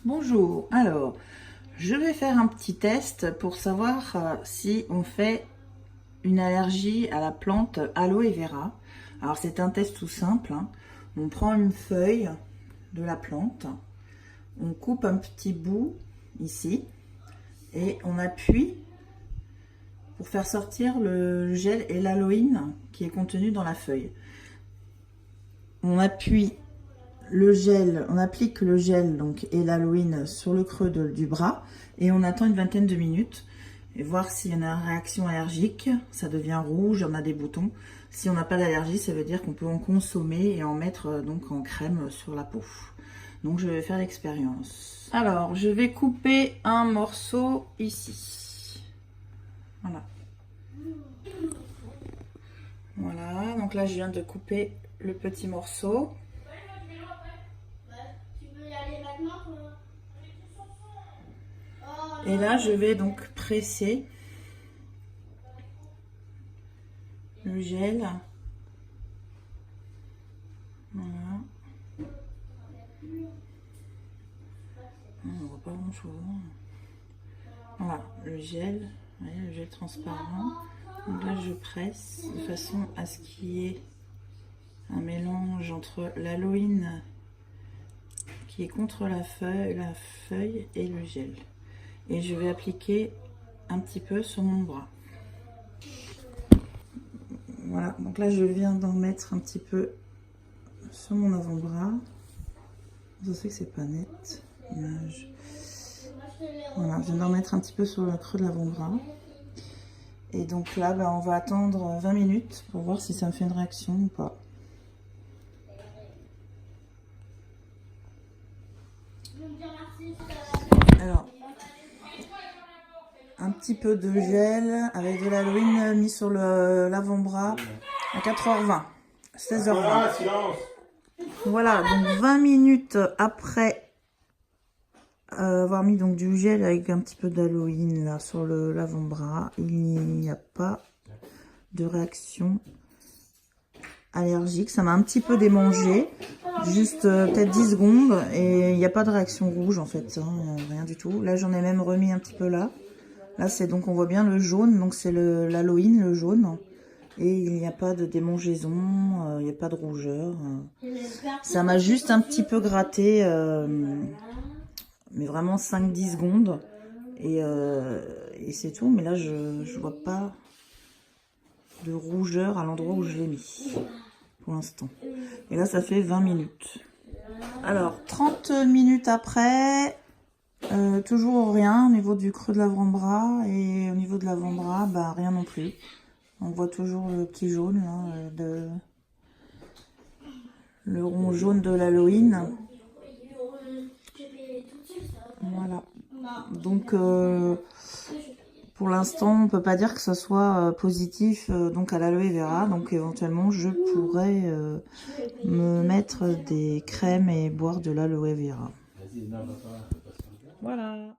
Bonjour, alors je vais faire un petit test pour savoir si on fait une allergie à la plante aloe vera. Alors c'est un test tout simple, hein. On prend une feuille de la plante, on coupe un petit bout ici et on appuie pour faire sortir le gel et l'aloïne qui est contenu dans la feuille. On appuie le gel, on applique le gel donc et l'aloïne sur le creux du bras et on attend une vingtaine de minutes et voir s'il y en a une réaction allergique. Ça devient rouge, on a des boutons. Si on n'a pas d'allergie, ça veut dire qu'on peut en consommer et en mettre donc en crème sur la peau. Donc je vais faire l'expérience. Alors je vais couper un morceau ici. Voilà. Voilà, donc là je viens de couper le petit morceau. Et là, je vais donc presser le gel. Voilà. On voit pas grand chose. Voilà, le gel. Vous voyez, le gel transparent. Donc là, je presse de façon à ce qu'il y ait un mélange entre l'aloïne qui est contre la feuille et le gel. Et je vais appliquer un petit peu sur mon bras. Voilà, donc là je viens d'en mettre un petit peu sur mon avant-bras. Je sais que c'est pas net, l'image. Voilà, je viens d'en mettre un petit peu sur le creux de l'avant-bras. Et donc là, on va attendre 20 minutes pour voir si ça me fait une réaction ou pas. Alors, un petit peu de gel avec de l'aloïne mis sur l'avant-bras à 4h20, 16h20. Voilà, donc 20 minutes après avoir mis donc du gel avec un petit peu d'aloïne là sur l'avant-bras, il n'y a pas de réaction allergique. Ça m'a un petit peu démangé, juste peut-être 10 secondes, et il n'y a pas de réaction rouge en fait, hein, rien du tout. Là j'en ai même remis un petit peu là. Là c'est donc on voit bien le jaune, donc c'est l'aloïne, le jaune. Et il n'y a pas de démangeaison, il n'y a pas de rougeur. Ça m'a juste un petit peu gratté, mais vraiment 5-10 secondes. Et c'est tout, mais là je vois pas de rougeur à l'endroit où je l'ai mis, pour l'instant. Et là ça fait 20 minutes. Alors 30 minutes après, toujours rien au niveau du creux de l'avant-bras. Et au niveau de l'avant-bras, bah rien non plus. On voit toujours le petit jaune, là, le rond jaune de l'aloïne. Voilà. Donc, pour l'instant, on ne peut pas dire que ça soit positif donc à l'aloe vera. Donc, éventuellement, je pourrais me mettre des crèmes et boire de l'aloe vera. Voilà.